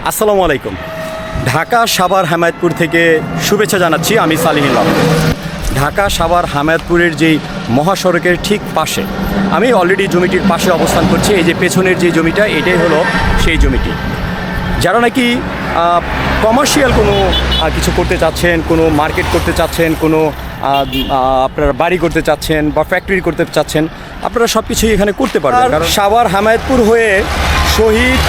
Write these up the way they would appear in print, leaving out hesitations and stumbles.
আসসালামু আলাইকুম। ঢাকা সাভার হামায়তপুর থেকে শুভেচ্ছা জানাচ্ছি। আমি সালিহুল্লাহ। ঢাকা সাভার হামায়তপুরের যেই মহাসড়কের ঠিক পাশে আমি অলরেডি জমিটির পাশে অবস্থান করছি। এই যে পেছনের যে জমিটা, এটাই হলো সেই জমিটি। যারা নাকি কমার্শিয়াল কোনো কিছু করতে চাচ্ছেন, কোনো মার্কেট করতে চাচ্ছেন, কোনো আপনারা বাড়ি করতে চাচ্ছেন বা ফ্যাক্টরি করতে চাচ্ছেন, আপনারা সব কিছুই এখানে করতে পারবেন। কারণ সাভার হামায়তপুর হয়ে শহীদ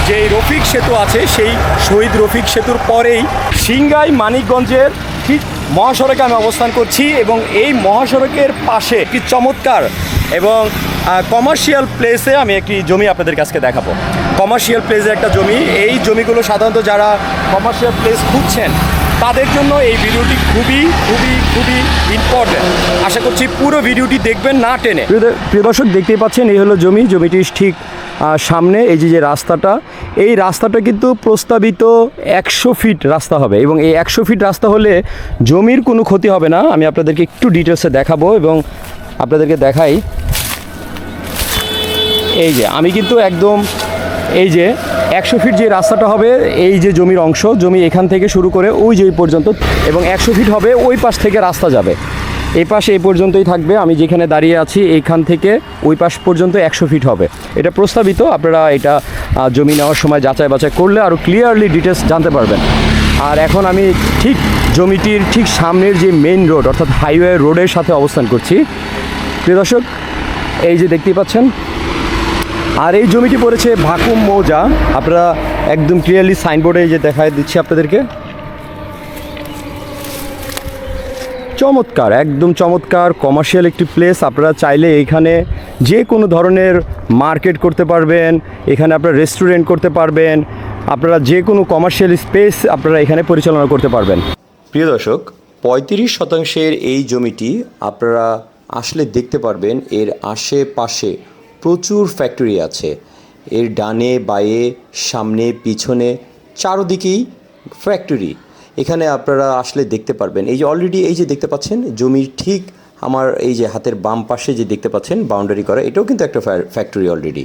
যেই রফিক সেতু আছে, সেই শহীদ রফিক সেতুর পরেই সিংগাই মানিকগঞ্জের ঠিক মহাসড়কে আমি অবস্থান করছি এবং এই মহাসড়কের পাশে একটি চমৎকার এবং কমার্শিয়াল প্লেসে আমি একটি জমি আপনাদের কাছে দেখাবো। কমার্শিয়াল প্লেসে একটা জমি, এই জমিগুলো সাধারণত যারা কমার্শিয়াল প্লেস খুঁজছেন তাদের জন্য এই ভিডিওটি খুবই খুবই খুবই ইম্পর্টেন্ট। আশা করছি পুরো ভিডিওটি দেখবেন না টেনে। প্রিয় দর্শক, দেখতেই পাচ্ছেন এই হলো জমি। জমিটির ঠিক সামনে এই যে রাস্তাটা, এই রাস্তাটা কিন্তু প্রস্তাবিত 100 ফিট রাস্তা হবে এবং এই 100 ফিট রাস্তা হলে জমির কোনো ক্ষতি হবে না। আমি আপনাদেরকে একটু ডিটেলসে দেখাবো এবং আপনাদেরকে দেখাই। এই যে আমি কিন্তু একদম এই যে 100 ফিট যে রাস্তাটা হবে, এই যে জমির অংশ, জমি এখান থেকে শুরু করে ওই যে পর্যন্ত, এবং 100 ফিট হবে ওই পাশ থেকে রাস্তা যাবে। এই পাশে এই পর্যন্তই থাকবে। আমি যেখানে দাঁড়িয়ে আছি এইখান থেকে ওই পাশ পর্যন্ত 100 ফিট হবে। এটা প্রস্তাবিত, আপনারা এটা জমি নেওয়ার সময় যাচাই বাছাই করলে আরও ক্লিয়ারলি ডিটেলস জানতে পারবেন। আর এখন আমি ঠিক জমিটির ঠিক সামনের যে মেইন রোড অর্থাৎ হাইওয়ে রোডের সাথে অবস্থান করছি। প্রিয় দর্শক, এই যে দেখতেই পাচ্ছেন, আর এই জমিটি পড়েছে ভাকুম মৌজা। আপনারা একদম ক্লিয়ারলি সাইনবোর্ডে যে দেখায় দিচ্ছি আপনাদেরকে। চমৎকার, একদম চমৎকার কমার্শিয়াল একটি প্লেস। আপনারা চাইলে এখানে যে কোনো ধরনের মার্কেট করতে পারবেন, এখানে আপনারা রেস্টুরেন্ট করতে পারবেন, আপনারা যে কোনো কমার্শিয়াল স্পেস আপনারা এখানে পরিচালনা করতে পারবেন। প্রিয় দর্শক, 35 শতাংশের এই জমিটি আপনারা আসলে দেখতে পারবেন। এর আশেপাশে প্রচুর ফ্যাক্টরি আছে। এর ডানে বাঁয়ে সামনে পিছনে চারদিকেই ফ্যাক্টরি। এখানে আপনারা আসলে দেখতে পারবেন। এই যে অলরেডি এই যে দেখতে পাচ্ছেন জমির ঠিক আমার এই যে হাতের বাম পাশে যে দেখতে পাচ্ছেন বাউন্ডারি করা, এটাও কিন্তু একটা ফ্যাক্টরি অলরেডি।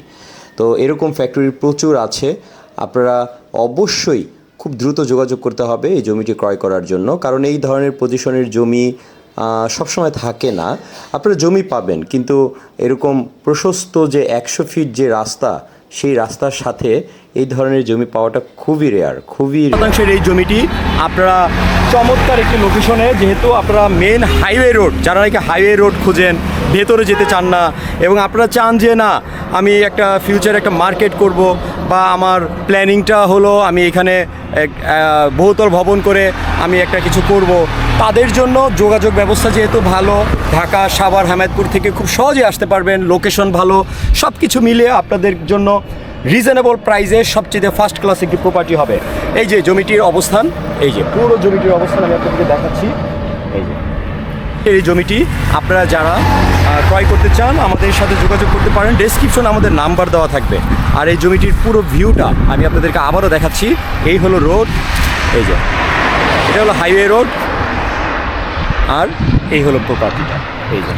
তো এরকম ফ্যাক্টরি প্রচুর আছে। আপনারা অবশ্যই খুব দ্রুত যোগাযোগ করতে হবে এই জমিটি ক্রয় করার জন্য, কারণ এই ধরনের পজিশনের জমি সবসময় থাকে না। আপনারা জমি পাবেন, কিন্তু এরকম প্রশস্ত যে 100 ফিট যে রাস্তা, সেই রাস্তার সাথে এই ধরনের জমি পাওয়াটা খুবই রেয়ার, খুবই শতাংশের এই জমিটি আপনারা চমৎকার একটি লোকেশনে, যেহেতু আপনারা মেন হাইওয়ে রোড, যারা নাকি হাইওয়ে রোড খুঁজেন, ভেতরে যেতে চান না এবং আপনারা চান যে না আমি একটা ফিউচারে একটা মার্কেট করব বা আমার প্ল্যানিংটা হলো আমি এখানে বহুতল ভবন করে আমি একটা কিছু করব, তাদের জন্য যোগাযোগ ব্যবস্থা যেহেতু ভালো, ঢাকা সাভার হামায়তপুর থেকে খুব সহজে আসতে পারবেন, লোকেশন ভালো, সব কিছু মিলিয়ে আপনাদের জন্য রিজনেবল প্রাইসে সবচেয়ে ফার্স্ট ক্লাস একটি প্রপার্টি হবে। এই যে জমিটির অবস্থান, এই যে পুরো জমিটির অবস্থান আমি আপনাদেরকে দেখাচ্ছি। এই যে এই জমিটি আপনারা যারা ক্রয় করতে চান আমাদের সাথে যোগাযোগ করতে পারেন। ডেসক্রিপশনে আমাদের নাম্বার দেওয়া থাকবে। আর এই জমিটির পুরো ভিউটা আমি আপনাদেরকে আবারও দেখাচ্ছি। এই হলো রোড, এই যে এটা হলো হাইওয়ে রোড, আর এই হলো প্রপার্টিটা, এই যে